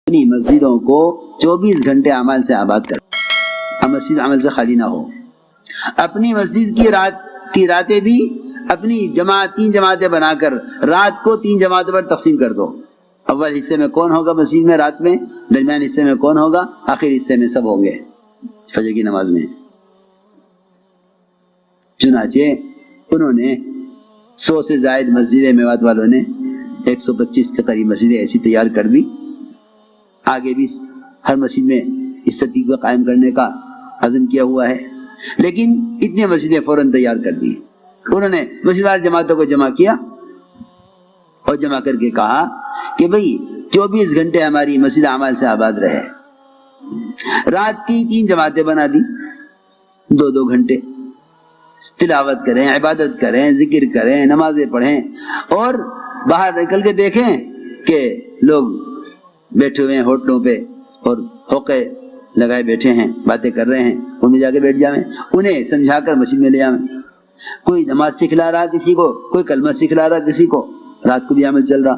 اپنی مسجدوں کو 24 گھنٹے اعمال سے آباد کر، مسجد عمل سے خالی نہ ہو۔ اپنی مسجد کی راتیں بھی اپنی جماعت 3 جماعتیں بنا کر رات کو 3 جماعتوں پر تقسیم کر دو۔ اول حصے میں کون ہوگا مسجد میں رات میں، درمیان حصے میں کون ہوگا، آخر حصے میں سب ہوں گے فجر کی نماز میں۔ چنانچہ انہوں نے 100 سے زائد مسجدیں، میوات والوں نے 125 کے قریب مسجدیں ایسی تیار کر دی۔ آگے بھی ہر مسجد میں اس ترتیب کو قائم کرنے کا عزم کیا ہوا ہے، لیکن اتنی مسجدیں فوراً تیار کر دی۔ انہوں نے مسجدار جماعتوں کو جمع کیا اور جمع کر کے کہا کہ بھئی 24 گھنٹے ہماری مسجد اعمال سے آباد رہے۔ رات کی 3 جماعتیں بنا دی، 2 گھنٹے تلاوت کریں، عبادت کریں، ذکر کریں، نمازیں پڑھیں، اور باہر نکل کے دیکھیں کہ لوگ بیٹھے ہوئے ہیں ہوٹلوں پہ اور حوقے لگائے بیٹھے ہیں، باتیں کر رہے ہیں، ان میں جا کے بیٹھ جائیں، انہیں سمجھا کر مسجد میں لے آئیں۔ کوئی نماز سکھلا رہا کسی کو، کوئی کلمہ سکھلا رہا کسی کو، رات کو بھی عمل چل رہا۔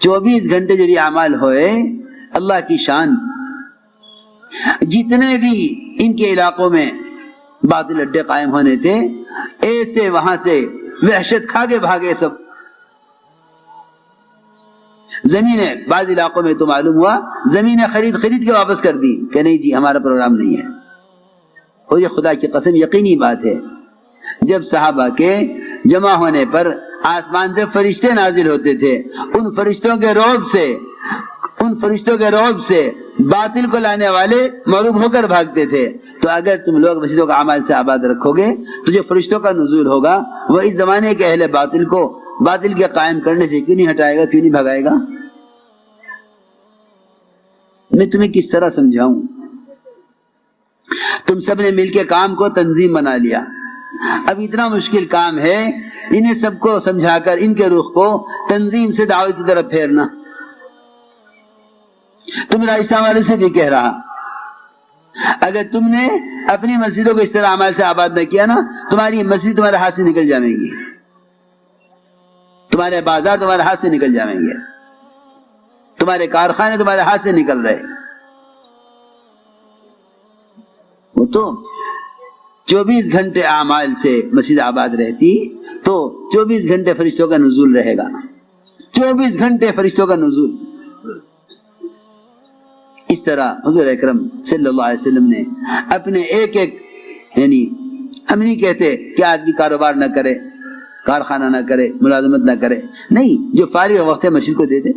24 گھنٹے جب یہ اعمال ہوئے، اللہ کی شان، جتنے بھی ان کے علاقوں میں باطل اڈے قائم ہونے تھے، ایسے وہاں سے وحشت کھا کے بھاگے سب۔ زمینیں بعض علاقوں میں تو معلوم ہوا زمینیں خرید کے واپس کر دی کہ نہیں جی ہمارا پروگرام نہیں ہے۔ اور یہ خدا کی قسم یقینی بات ہے، جب صحابہ کے جمع ہونے پر آسمان سے فرشتے نازل ہوتے تھے، ان فرشتوں کے رعب سے باطل کو لانے والے معروف ہو کر بھاگتے تھے۔ تو اگر تم لوگ مسجدوں کا اعمال سے آباد رکھو گے تو جو فرشتوں کا نزول ہوگا وہ اس زمانے کے اہل باطل کو باطل کے قائم کرنے سے کیوں نہیں ہٹائے گا، کیوں نہیں بھگائے گا؟ میں تمہیں کس طرح سمجھاؤں؟ تم سب نے مل کے کام کو تنظیم بنا لیا، اب اتنا مشکل کام ہے انہیں سب کو سمجھا کر ان کے رخ کو تنظیم سے دعوت کی طرف پھیرنا۔ تم راجستھان والے سے بھی کہہ رہا، اگر تم نے اپنی مسجدوں کو اس طرح اعمال سے آباد نہ کیا نا، تمہاری مسجد تمہارے ہاتھ سے نکل جائیں گی، تمہارے بازار تمہارے ہاتھ سے نکل جائیں گے، تمہارے کارخانے تمہارے ہاتھ سے نکل رہے۔ وہ تو 24 گھنٹے اعمال سے مسجد آباد رہتی تو 24 گھنٹے فرشتوں کا نزول رہے گا، 24 گھنٹے فرشتوں کا نزول۔ اس طرح حضور اکرم صلی اللہ علیہ وسلم نے اپنے ایک یعنی ہم نہیں کہتے کہ آدمی کاروبار نہ کرے، کارخانہ نہ کرے، ملازمت نہ کرے، نہیں، جو فارغ وقت ہے مسجد کو دے دے۔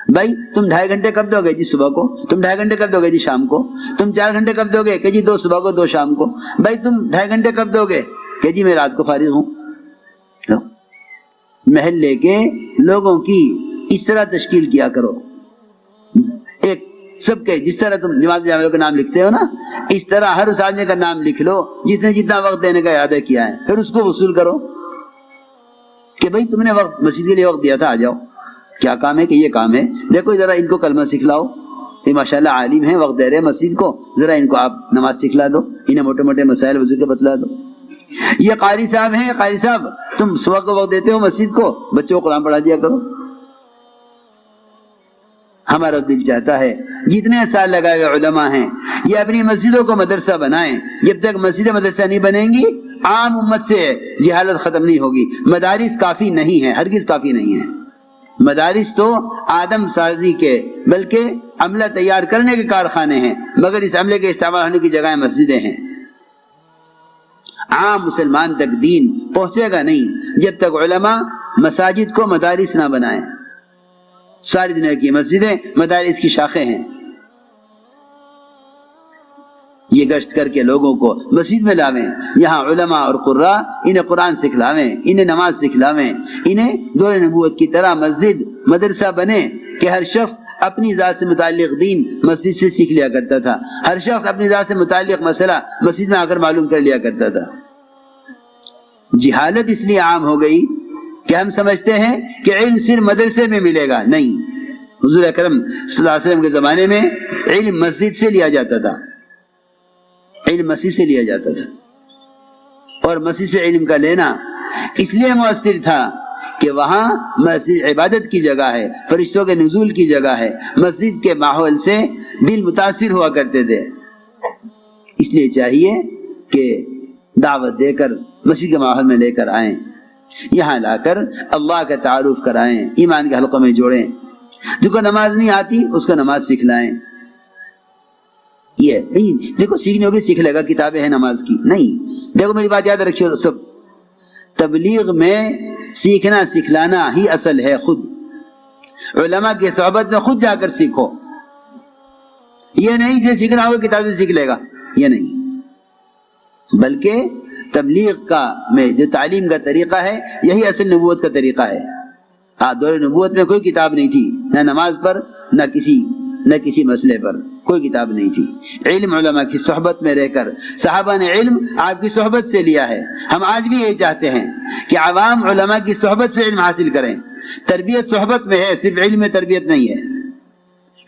بھائی تم 2.5 گھنٹے کب دو گے جی صبح کو، تم 2.5 گھنٹے کب دو گے جی شام کو، تم 4 گھنٹے کب دو گے کہ جی 2 صبح کو 2 شام کو، بھائی تم 2.5 گھنٹے کب دو گے کہ جی میں رات کو فارغ ہوں۔ محلے کے لوگوں کی اس طرح تشکیل کیا کرو، ایک سب کے جس طرح تم جماعت جامعہ کا نام لکھتے ہو نا، اس طرح ہر اس آدمی کا نام لکھ لو جس نے جتنا وقت دینے کا ارادہ کیا ہے، پھر اس کو وصول کرو کہ بھائی تم نے وقت مسجد کے لیے وقت دیا تھا، آ جاؤ، کیا کام ہے کہ یہ کام ہے، دیکھو ذرا ان کو کلمہ سکھلاؤ، یہ ماشاءاللہ عالم ہیں، وقت دے رہے مسجد کو، ذرا ان کو آپ نماز سکھلا دو، انہیں موٹے موٹے مسائل وضو کے بتلا دو۔ یہ قاری صاحب ہیں، قاری صاحب تم صبح کو وقت دیتے ہو مسجد کو، بچوں کو قرآن پڑھا دیا کرو۔ ہمارا دل چاہتا ہے جتنے سال لگائے ہوئے علماء ہیں یہ اپنی مسجدوں کو مدرسہ بنائیں، جب تک مسجد مدرسہ نہیں بنیں گی عام امت سے جہالت ختم نہیں ہوگی۔ مدارس کافی نہیں ہیں، ہرگز کافی نہیں ہیں، مدارس تو آدم سازی کے بلکہ عملہ تیار کرنے کے کارخانے ہیں، مگر اس عملے کے استعمال ہونے کی جگہیں مسجدیں ہیں۔ عام مسلمان تک دین پہنچے گا نہیں جب تک علماء مساجد کو مدارس نہ بنائیں۔ ساری دنیا کی مسجدیں مدارس کی شاخیں ہیں۔ یہ گشت کر کے لوگوں کو مسجد میں لاویں، یہاں علماء اور قراء انہیں قرآن سکھلاویں، انہیں نماز سکھلاویں، انہیں دور نبوت کی طرح مسجد مدرسہ بنے کہ ہر شخص اپنی ذات سے متعلق دین مسجد سے سیکھ لیا کرتا تھا، ہر شخص اپنی ذات سے متعلق مسئلہ مسجد میں آ کر معلوم کر لیا کرتا تھا۔ جہالت اس لیے عام ہو گئی کہ ہم سمجھتے ہیں کہ علم صرف مدرسے میں ملے گا، نہیں، حضور اکرم صلی اللہ علیہ وسلم کے زمانے میں علم مسجد سے لیا جاتا تھا، علم مسجد سے لیا جاتا تھا، اور مسجد سے علم کا لینا اس لیے مؤثر تھا کہ وہاں مسجد عبادت کی جگہ ہے، فرشتوں کے نزول کی جگہ ہے، مسجد کے ماحول سے دل متاثر ہوا کرتے تھے. اس لیے چاہیے کہ دعوت دے کر مسجد کے ماحول میں لے کر آئیں، یہاں لا کر اللہ کا تعارف کرائیں، ایمان کے حلقوں میں جوڑیں. جس کو نماز نہیں آتی اس کو نماز سکھلائیں. یہ دیکھو سیکھنی ہوگی سیکھ لے گا، کتابیں ہیں نماز کی نہیں. دیکھو میری بات یاد رکھیے سب، تبلیغ میں سیکھنا سکھلانا ہی اصل ہے. خود علماء کی صحبت میں خود جا کر سیکھو. یہ نہیں کہ سیکھنا ہوگا کتابیں سیکھ لے گا، یہ نہیں، بلکہ تبلیغ کا میں جو تعلیم کا طریقہ ہے یہی اصل نبوت کا طریقہ ہے. دور نبوت میں کوئی کتاب نہیں تھی، نہ نماز پر نہ کسی مسئلے پر کوئی کتاب نہیں تھی. علم علماء کی صحبت میں رہ کر صحابہ نے علم آپ کی صحبت سے لیا ہے. ہم آج بھی یہی چاہتے ہیں کہ عوام علماء کی صحبت سے علم حاصل کریں. تربیت صحبت میں ہے، صرف علم میں تربیت نہیں ہے،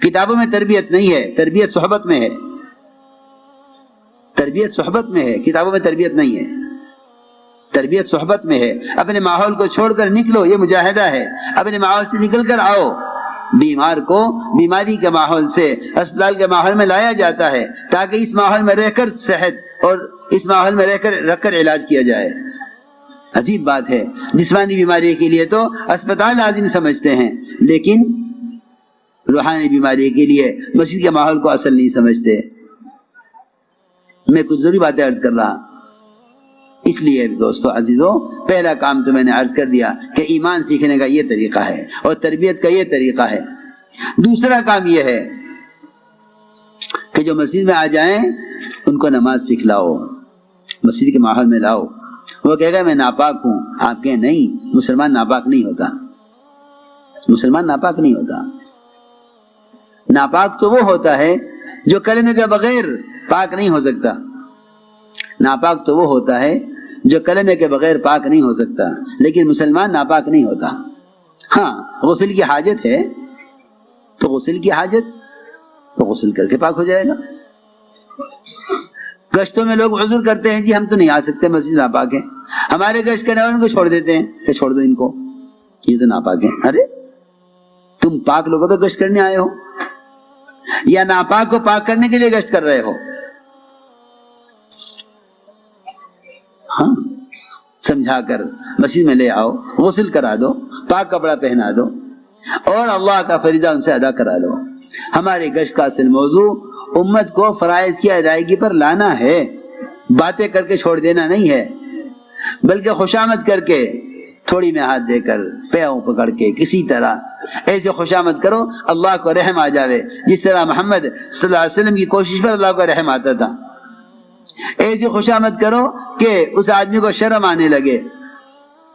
کتابوں میں تربیت نہیں ہے، تربیت صحبت میں ہے. تربیت صحبت میں ہے، کتابوں میں تربیت نہیں ہے، تربیت صحبت میں ہے. اپنے ماحول کو چھوڑ کر نکلو، یہ مجاہدہ ہے. اپنے ماحول سے نکل کر آؤ. بیمار کو بیماری کے ماحول سے اسپتال کے ماحول میں لایا جاتا ہے تاکہ اس ماحول میں رہ کر صحت اور اس ماحول میں رکھ کر علاج کیا جائے. عجیب بات ہے، جسمانی بیماری کے لیے تو اسپتال لازم سمجھتے ہیں، لیکن روحانی بیماری کے لیے مسجد کے ماحول کو اصل نہیں سمجھتے. میں کچھ ضروری باتیں عرض کر رہا. اس لیے دوستو عزیزو، پہلا کام تو میں نے عرض کر دیا کہ ایمان سیکھنے کا یہ طریقہ ہے اور تربیت کا یہ طریقہ ہے. دوسرا کام یہ ہے کہ جو مسجد میں آ جائیں ان کو نماز سکھلاؤ، مسجد کے ماحول میں لاؤ. وہ کہے گا میں ناپاک ہوں، آپ کہیں نہیں، مسلمان ناپاک نہیں ہوتا. مسلمان ناپاک نہیں ہوتا. ناپاک تو وہ ہوتا ہے جو کلمے کے بغیر پاک نہیں ہو سکتا. ناپاک تو وہ ہوتا ہے جو کلمے کے بغیر پاک نہیں ہو سکتا، لیکن مسلمان ناپاک نہیں ہوتا. ہاں غسل کی حاجت ہے تو غسل کی حاجت تو غسل کر کے پاک ہو جائے گا. گشتوں میں لوگ عذر کرتے ہیں، جی ہم تو نہیں آ سکتے، مسجد ناپاک ہے. ہمارے گشت کرنے والوں کو چھوڑ دیتے ہیں کہ چھوڑ دو ان کو، یہ تو ناپاک ہے. ارے تم پاک لوگوں پہ گشت کرنے آئے ہو یا ناپاک کو پاک کرنے کے لیے گشت کر رہے ہو؟ ہاں سمجھا کر مسجد میں لے آؤ، غسل کرا دو، پاک کپڑا پہنا دو اور اللہ کا فریضہ ان سے ادا کرا لو. ہمارے گشت کا اصل موضوع امت کو فرائض کی ادائیگی پر لانا ہے، باتیں کر کے چھوڑ دینا نہیں ہے، بلکہ خوشامد کر کے، تھوڑی میں ہاتھ دے کر، پیاؤں پکڑ کے، کسی طرح ایسے خوشامد کرو اللہ کو رحم آ جاوے، جس طرح محمد صلی اللہ علیہ وسلم کی کوشش پر اللہ کو رحم آتا تھا. ایسی خوشامد کرو کہ اس آدمی کو شرم آنے لگے.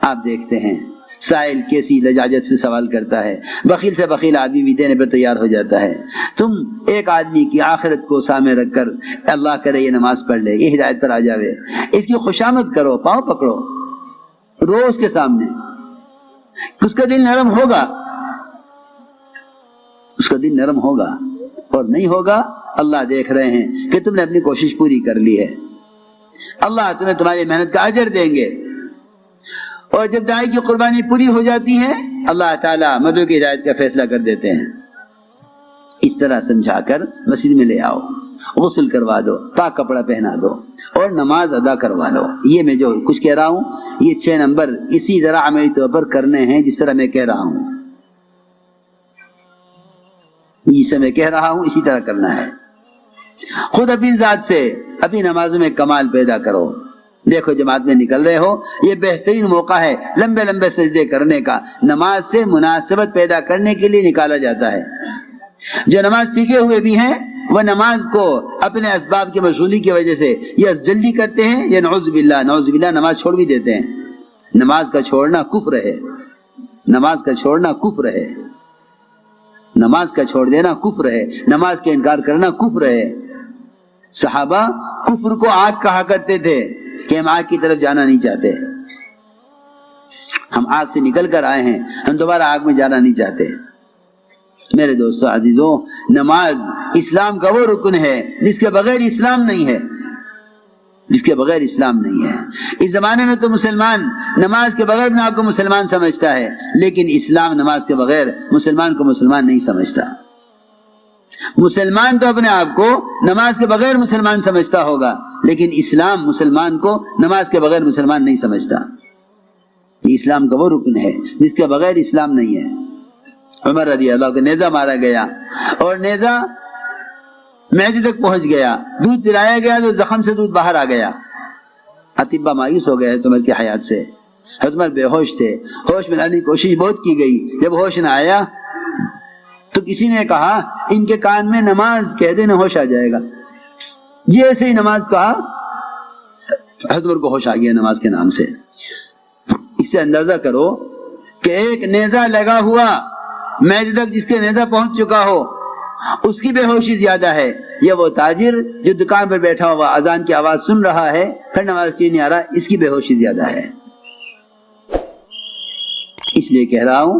آپ دیکھتے ہیں سائل کیسی لجاجت سے سوال کرتا ہے، بخیل سے بخیل آدمی بھی دینے پر تیار ہو جاتا ہے. تم ایک آدمی کی آخرت کو سامنے رکھ کر اللہ کرے یہ نماز پڑھ لے، یہ ہدایت پر آ جاوے، اس کی خوشامد کرو، پاؤں پکڑو، رو اس کے سامنے. اس کا دل نرم ہوگا، اس کا دل نرم ہوگا. اور نہیں ہوگا، اللہ دیکھ رہے ہیں کہ تم نے اپنی کوشش پوری کر لی ہے، اللہ تمہیں تمہاری محنت کا اجر دیں گے. اور جب داعی کی قربانی پوری ہو جاتی ہے اللہ تعالیٰ مدعو کی ہدایت کا فیصلہ کر دیتے ہیں. اس طرح سمجھا کر مسجد میں لے آؤ، غسل کروا دو، پاک کپڑا پہنا دو اور نماز ادا کروا لو. یہ میں جو کچھ کہہ رہا ہوں یہ 6 نمبر اسی طرح عملی طور پر کرنے ہیں جس طرح میں کہہ رہا ہوں، جسے میں کہہ رہا ہوں اسی طرح کرنا ہے. خود اپنی ذات سے اپنی نمازوں میں کمال پیدا کرو. دیکھو جماعت میں نکل رہے ہو، یہ بہترین موقع ہے لمبے لمبے سجدے کرنے کا. نماز سے مناسبت پیدا کرنے کے لیے نکالا جاتا ہے. جو نماز سیکھے ہوئے بھی ہیں وہ نماز کو اپنے اسباب کی مشغولی کی وجہ سے یا جلدی کرتے ہیں یا نعوذ باللہ نماز چھوڑ بھی دیتے ہیں. نماز کا چھوڑنا کفر ہے، نماز کا چھوڑنا کفر ہے، نماز کا چھوڑ دینا کفر ہے، نماز کا انکار کرنا کفر ہے. صحابہ کفر کو آگ کہا کرتے تھے کہ ہم آگ کی طرف جانا نہیں چاہتے، ہم آگ سے نکل کر آئے ہیں، ہم دوبارہ آگ میں جانا نہیں چاہتے. میرے دوستو جس کے بغیر اسلام نہیں ہے۔ اس زمانے میں تو مسلمان نماز کے بغیر اپنے آپ کو مسلمان سمجھتا ہے، لیکن اسلام نماز کے بغیر مسلمان کو مسلمان نہیں سمجھتا۔ مسلمان تو اپنے آپ کو نماز کے بغیر مسلمان سمجھتا ہوگا، لیکن اسلام مسلمان کو نماز کے بغیر مسلمان نہیں سمجھتا۔ یہ اسلام کا وہ رکن ہے جس کے بغیر اسلام نہیں ہے۔ عمر رضی اللہ کو نیزہ مارا گیا اور نیزہ معدے تک پہنچ گیا، دودھ پلایا گیا تو زخم سے دودھ باہر آ گیا۔ اطباء مایوس ہو گئے حضرت عمر کی حیات سے۔ حضرت عمر بے ہوش تھے، ہوش میں لانے کی کوشش بہت کی گئی، جب ہوش نہ آیا تو کسی نے کہا ان کے کان میں نماز کہہ دے نہ ہوش آ جائے گا۔ جیسے ہی نماز کہا حضرت عمر کو ہوش آ گیا نماز کے نام سے۔ اس سے اندازہ کرو کہ ایک نیزہ لگا ہوا معدے تک جس کے نیزہ پہنچ چکا ہو، اس کی بے ہوشی زیادہ ہے، یا وہ تاجر جو دکان پر بیٹھا ہوا اذان کی آواز سن رہا ہے پھر نماز کی نہیں آ رہا، اس کی بے ہوشی زیادہ ہے۔ اس لیے کہہ رہا ہوں